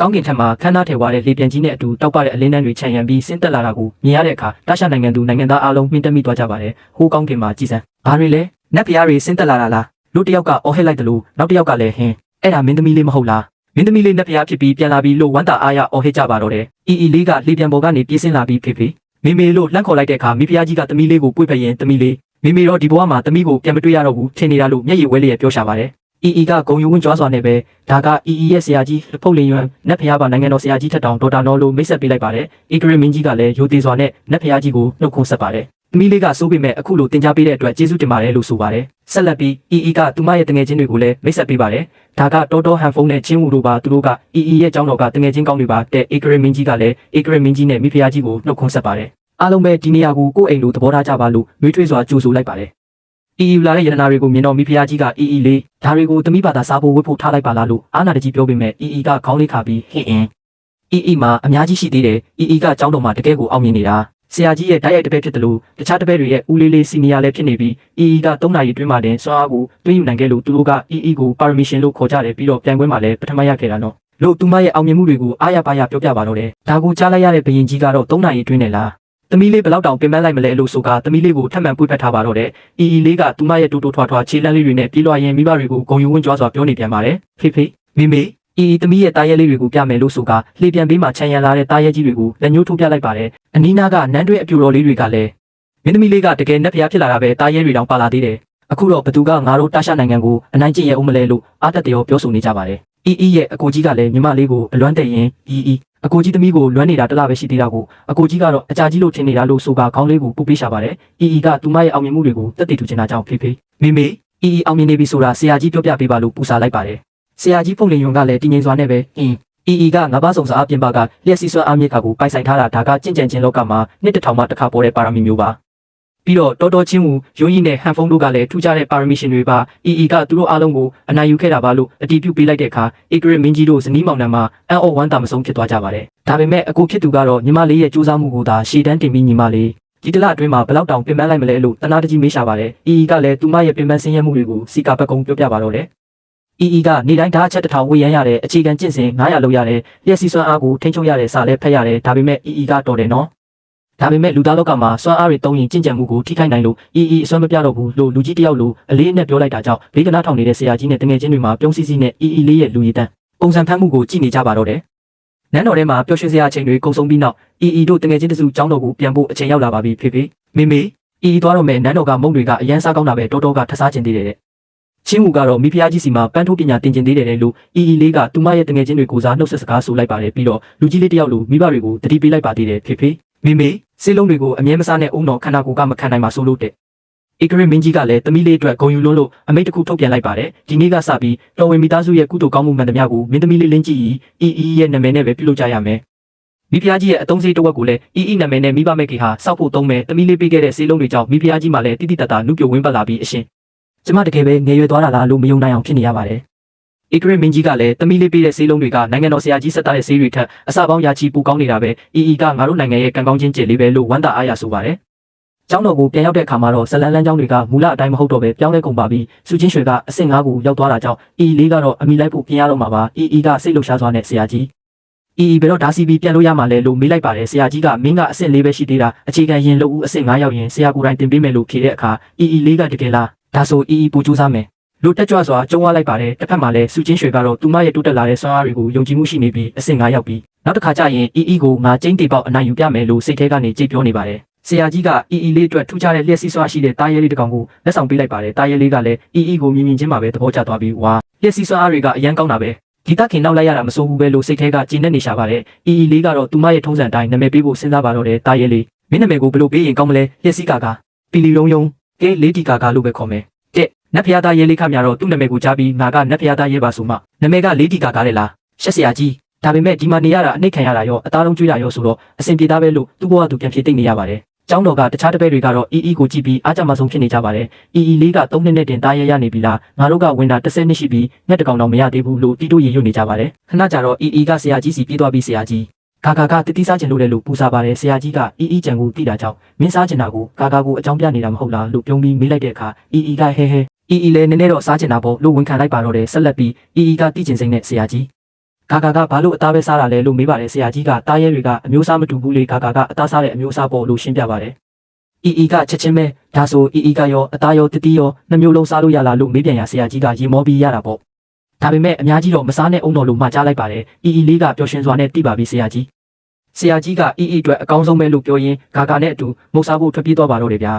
ကောင်းကင်ထက်မှာခန်းသားထဲဝါတဲ့လေပြန်ကြီးနဲ့အတူတောက်ပတဲ့အလင်းတန်းတွေခြံရံပြီးဆင်းသက်လာတာကိုမြင်ရတဲ့အခါတာရှနိုင်ငံသူနိုင်ငံသားအားလုံးမှင်းတက်မိသွားကြပါတယ်ဟိုးကောင်းကင်မှာကြည်စမ်းဘာတွေလဲနတ်ဖျားတွေဆင်းသက်လာတာလားလူတစ်ယောက်ကအော်ဟစ်လိုက်တယ်လို့နောက်တစ်ယောက်ကလည်းဟင်းအဲ့ဒါမင်းသမီးလေးမဟုတ်လားမင်းသမီးလေးနတ်ဖျားဖြစ်ပြီးပြန်လာပြီးလို့ဝမ်းတာအားရအော်ဟစ်ကြပါတော့တယ်အီလေးကလေပြန်ပေါ်ကနေပြေးဆင်းလာပြီးဖေမေမေလို့လှမ်းခေါ်လိုက်တဲ့အခါမိဖုရားကြီးကသမီးလေးကိုပွေ့ဖက်ရင်သမီးလေးမေမေတော့ဒီဘဝမှာသမီးကိုပြန်မတွေ့ရတော့ဘူးထင်နေတာလို့မျက်ရည်ဝဲလျက်ပြောရှာပါတယ်အီကဂုံယူဝန်းကြွားစွာနဲ့ပဲဒါကအီရဲ့ဆရာကြီးဖုတ်လင်းရွမ်းနတ်ဖျားပါနိုင်ငံတော်ဆရာကြီးထက်တောင်ဒေါက်တာနော်လို့မိတ်ဆက်ပေးလိုက်ပါတယ်အီဂရမင်းကြီးကလည်းရိုသေစွာနဲ့နတ်ဖျားကြီးကိုနှုတ်ခွန်းဆက်ပါတယ်သမီးလေးကစိုးပေမဲ့အခုလိုတင် जा ပေးတဲ့အတွက်ကျေးဇူးတင်ပါတယ်လို့ဆိုပါတယ်ဆက်လက်ပြီးအီကသူမရဲ့တငယ်ချင်းတွေကိုလည်းမိတ်ဆက်ပေးပါတယ်ဒါကတော်ဟန်ဖုန်းနဲ့ချင်းဝူတို့ပါသူတို့ကအီရဲ့ကျောင်းတော်ကတငယ်ချင်းကောင်းတွေပါတဲ့အီဂရမင်းကြီးကလည်းအီဂရမင်းကြီးနဲ့မိဖုရားကြီးကိုနှုတ်ခွန်းဆက်ပါတယ်အားလုံးပဲဒီနေရာကိုကိုယ့်အိမ်လိုသဘောထားကြပါလို့နှွေးထွေးစွာကြိုဆိုလိုက်ပါတယ်လာတဲ့ရတနာတွေကိုမြင်တော့မိဖုရားကြီးကအီလေးဒါတွေကိုသမီးဘာသာစားဖို့ဝတ်ဖို့ထားလိုက်ပါလားလို့အာနာတကြီးပြောပေမဲ့ကခေါင်းလေးခါပြီးဟင်းမှာအများကြီးရှိသေးတယ်ကကျောင်းတော်မှာတကယ်ကိုအောင်မြင်နေတာဆရာကြီးရဲ့ဓာတ်ရိုက်တပည့်ဖြစ်တယ်လို့တခြားတပည့်တွေရဲ့ဦးလေးစီနီယာလည်းဖြစ်နေပြီးက3နာရီတွင်းမှာတင်စွမ်းအားကိုတွင်းယူနိုင်ခဲ့လို့သူတို့ကကိုပါရမီရှင်လို့ခေါ်ကြတယ်ပြီးတော့ပြန်ပွဲမှာလည်းပထမရခဲ့တာနော်လို့သူမရဲ့အောင်မြင်မှုတွေကိုအားရပါရပြောပြပါတော့တယ်ဒါကိုကြားလိုက်ရတဲ့ဘယင်ကြီးကတော့3နာရီတွင်းနေလားသမီးလေးဘယ်လောက်တောင်ပင်ပန်းလိုက်မလဲလို့ဆိုကသမီးလေးကိုထပ်မံပွေ့ဖက်ထားပါတော့တယ်လေးကသူမရဲ့တူထွားခြေလမ်းလေးတွေနဲ့ပြေးလွှာရင်မိဘတွေကိုဂုံယူဝန်းကြွားစွာပြောနေပြန်ပါတယ်ဖေမေသမီးရဲ့တားရဲလေးတွေကိုပြမယ်လို့ဆိုကလှေပြန်ပေးမှခြံရံလာတဲ့တားရဲကြီးတွေကိုလက်ညှိုးထိုးပြလိုက်ပါတယ်အနီးနားကနန်းတွဲအပြူတော်လေးတွေကလည်းမင်းသမီးလေးကတကယ်နက်ဖျားဖြစ်လာတာပဲတားရဲတွေတောင်ပါလာသေးတယ်အခုတော့ဘသူကငါတို့တာရှနိုင်ငံကိုအနိုင်ကျင့်ရအောင်မလဲလို့အားတက်တယ်ပြောဆိုနေကြပါတယ်ရဲ့အကိုကြီးကလည်းညီမလေးကိုအလွမ်းတဲ့ရင်အကိုကြီးသမီးကိုလွမ်းနေတာတလားပဲရှိသေးတာကိုအကိုကြီးကတော့အကြာကြီးလို့ထင်နေတာလို့ဆိုကခေါင်းလေးကိုပုတ်ပေးရှာပါတယ်ကသူမရဲ့အောင်မြင်မှုတွေကိုတက်တည်ထူချင်တာကြောင့်ဖေမေအောင်မြင်နေပြီဆိုတာဆရာကြီးပြောပြပေးပါလို့ပူစာလိုက်ပါတယ်ဆရာကြီးဖုန်လင်ယွန်ကလည်းတင်းငိမ်စွာနဲ့ပဲကငါးပါးစုံစားအပြင်ပါကလျှက်စီးစွမ်းအားမြစ်ခါကိုပိုင်ဆိုင်ထားတာဒါကကြင်ကြံခြင်းလောကမှာနှစ်တစ်ထောင်မှတစ်ခါပေါ်တဲ့ပါရမီမျိုးပါပြီးတော့တော်ချင်းဝူယွန်းကြီးနဲ့ဟန်ဖုန်းတို့ကလည်းထူးခြားတဲ့ပါရမီရှင်တွေပါကသူတို့အားလုံးကိုအနိုင်ယူခဲ့တာပါလို့အတည်ပြုပေးလိုက်တဲ့အခါဂရမင်းကြီးတို့ဇနီးမောင်နှံမှာအန်အော်ဝမ်းတာမဆုံးဖြစ်သွားကြပါတယ်ဒါပေမဲ့အကိုဖြစ်သူကတော့ညီမလေးရဲ့စူးစမ်းမှုကိုသာရှေ့တန်းတင်ပြီးညီမလေးဒီတလအတွင်းမှာဘယ်လောက်တောင်ပင်ပန်းလိုက်မလဲလို့တနာတကြီးမေးရှာပါတယ်ကလည်းသူမရဲ့ပင်ပန်းဆင်းရဲမှုတွေကိုစီကာဘက်ကုံပြောပြပါတော့တယ်ကနေတိုင်းဓာတ်ချက်တစ်ထောင်ဝေရမ်းရတဲ့အခြေခံကျင့်စဉ်900လောက်ရတဲ့လျှက်စီးစွမ်းအားကိုထိန်းချုပ်ရတဲ့စာလဲဖက်ရတယ်ဒါပေမဲ့ကတော်တယ်နော်ဒါပေမဲ့လူသားလောကမှာစွမ်းအားတွေတုံးရင်ကျင့်ကြံမှုကိုထိခိုက်နိုင်လို့အစွမ်းမပြတော့ဘူးလို့လူကြီးတယောက်လိုအလေးနဲ့ပြောလိုက်တာကြောင့်ဘေးကနားထောင်နေတဲ့ဆရာကြီးနဲ့တငယ်ချင်းတွေမှာပြုံးစီစီနဲ့လေးရဲ့လူရည်တန်းပုံစံဖမ်းမှုကိုကြည့်နေကြပါတော့တယ်နန်းတော်ထဲမှာပျော်ရွှင်စရာအချိန်တွေကုန်ဆုံးပြီးနောက်တို့တငယ်ချင်းတစုကျောင်းတော်ကိုပြန်ဖို့အချိန်ရောက်လာပါပြီဖေမေသွားတော့မယ်နန်းတော်ကမုံတွေကအရန်စားကောင်းတာပဲတော်ကထဆားကျင်သေးတယ်ချင်းဦးကတော့မိဖုရားကြီးစီမှာပန်းထိုးပညာတင်ကျင်သေးတယ်လို့လေးကသူမရဲ့တငယ်ချင်းတွေကိုစားနှုတ်ဆက်စကားဆိုလိုက်ပါတယ်ပြီးတော့လူကြီးလေးတယောက်လိုမိဘတွေကိုတတိပေးလိုက်ပါသေးတယ်ဖေမေစေးလုံးတွေကိုအမြဲမစားနဲ့အုံတော်ခန္ဓာကိုယ်ကမခံနိုင်ပါဆိုလို့တဲ့ဂရမင်းကြီးကလည်းသမီးလေးအတွက်ဂုံယူလွန်းလို့အမိန့်တစ်ခုထုတ်ပြန်လိုက်ပါတယ်ဒီနေ့ကစပြီးတော်ဝင်မိသားစုရဲ့ကုသိုလ်ကောင်းမှုမှန်သမျှကိုမင်းသမီးလေးလင်းကြည့်ရဲ့နာမည်နဲ့ပဲပြုလုပ်ကြရမယ်မိဖုရားကြီးရဲ့အသုံးစေးတစ်ဝက်ကိုလည်းနာမည်နဲ့မိဘမဲ့ကေဟာစောက်ဖို့သုံးမယ်သမီးလေးပေးခဲ့တဲ့စေးလုံးတွေကြောင့်မိဖုရားကြီးမှလည်းတိတိတတ်တာနုပြဝင်းပတ်လာပြီးအရှင်ကျမတကယ်ပဲငယ်ရွယ်သွားတာလားလို့မယုံနိုင်အောင်ဖြစ်နေရပါတယ်ဂရမင်းကြီးကလည်းသမီးလေးပေးတဲ့ဆေးလုံးတွေကနိုင်ငံတော်ဆရာကြီးဆက်သားတဲ့ဆေးတွေထက်အစပေါင်းရာချီပူကောင်းနေတာပဲကငါတို့နိုင်ငံရဲ့ကံကောင်းခြင်းကျယ်လေးပဲလို့ဝမ်းသာအားရဆိုပါတယ်ကျောင်းတော်ကိုပြန်ရောက်တဲ့အခါမှာတော့ဇလန်လန်းကျောင်းတွေကမူလအတိုင်းမဟုတ်တော့ပဲပြောင်းလဲကုန်ပါပြီးစုချင်းရွှေကအဆင့်9ကိုရောက်သွားတာကြောင့်လေးကတော့အမိလိုက်ဖို့ပြင်ရတော့မှာပါကစိတ်လှုပ်ရှားစွာနဲ့ဆရာကြီးဘယ်တော့ဒါစီပြီးပြန်လို့ရမှာလဲလို့မေးလိုက်ပါတယ်ဆရာကြီးကမင်းကအဆင့်4ပဲရှိသေးတာအခြေခံရင်လို့ဦးအဆင့်9ရောက်ရင်ဆရာကိုယ်တိုင်တင်ပေးမယ်လို့ဖြေတဲ့အခါလေးကတကယ်လားဒါဆိုပူကြိုးစားမယ်လူတက်ကြွစွာကျုံးဝလိုက်ပါတယ်တစ်ဖက်မှာလည်းစုချင်းရွှေကတော့သူမရဲ့တိုးတက်လာတဲ့စွမ်းအားတွေကိုယုံကြည်မှုရှိနေပြီးအဆင့်9ရောက်ပြီးနောက်တစ်ခါကျရင်ကိုငါကျင်းတေပေါက်အနိုင်ယူပြမယ်လို့စိတ်ထဲကနေကြိတ်ပြောနေပါတယ်ဆရာကြီးကလေးအတွက်ထူးခြားတဲ့လျှက်စီးစွာရှိတဲ့တားရဲလေးတစ်ကောင်ကိုလက်ဆောင်ပေးလိုက်ပါတယ်တားရဲလေးကလည်းကိုမြင်ချင်းမှာပဲသဘောကျသွားပြီးဝါလျှက်စီးစွာအားတွေကအရန်ကောင်းတာပဲဒီတခင်နောက်လိုက်ရတာမစိုးဘူးပဲလို့စိတ်ထဲကကြည်နေနေရှာပါတယ်လေးကတော့သူမရဲ့ထုံးစံအတိုင်းနာမည်ပေးဖို့စဉ်းစားပါတော့တယ်တားရဲလေးမင်းနာမည်ကိုဘယ်လိုပေးရင်ကောင်းမလဲလျှက်စီးကာပီလီယုံလေးတီကာလို့ပဲခေါ်မယ်နတ်ဖျားသားရဲလေးခများတော့သူ့နာမည်ကိုကြားပြီးငါကနတ်ဖျားသားရဲပါဆိုမှနာမည်ကလေးတီကာလေလားရှက်စရာကြီးဒါပေမဲ့ဒီမှာနေရတာအနှိတ်ခံရတာရောအသားလုံးကျွေးတာရောဆိုတော့အဆင်ပြေသားပဲလို့သူ့ဘဝသူပြန်ဖြေသိမ့်နေရပါတယ်ကျောင်းတော်ကတခြားတပည့်တွေကတော့ကိုကြည့်ပြီးအားကြမဆုံးဖြစ်နေကြပါတယ်လေးက3နှစ်နဲ့တင်သားရဲရနေပြီလားငါတို့ကဝင်တာ10နှစ်ရှိပြီးညက်တကောင်တော့မရသေးဘူးလို့တီတို့ရေရွတ်နေကြပါတယ်ခဏကြာတော့ကဆရာကြီးစီပြေးသွားပြီးဆရာကြီးကာကတတိစားကျင်လို့လည်းလို့ပူစားပါတယ်ဆရာကြီးကကြံကိုတိတာကြောင့်မင်းစားကျင်တာကိုကာကိုအကြောင်းပြနေတာမဟုတ်လားလို့ပြုံးပြီးမေးလိုက်တဲ့အခါကဟဲလည်းနည်းနည်းတော့စားကျင်တာပေါ့လို့ဝန်ခံလိုက်ပါတော့တယ်ဆက်လက်ပြီးကတိကျင်စိမ့်နဲ့ဆရာကြီး ဂါဂါကဘာလို့အသားပဲစားတာလဲလို့မေးပါတယ်ဆရာကြီးကတားရဲတွေကအမျိုးစားမတူဘူးလေဂါဂါကအသားစားတဲ့အမျိုးစားပေါ်လို့ရှင်းပြပါတယ်အီကချက်ချင်းပဲဒါဆိုအီကရောအသားရောတတိရောနှမျိုးလုံးစားလို့ရလားလို့မေးပြန်ရဆရာကြီးကရေမောပြီးရတာပေါ့ဒါပေမဲ့အများကြီးတော့မစားနဲ့အောင်တော်လို့မှကြားလိုက်ပါတယ်အီလေးကပျော်ရွှင်စွာနဲ့တိပါပြီဆရာကြီးကအတွက်အကောင်းဆုံးပဲလို့ပြောရင်းဂါဂါနဲ့အတူမုတ်စားဖို့ထွက်ပြေးသွားပါတော့တယ်ဗျာ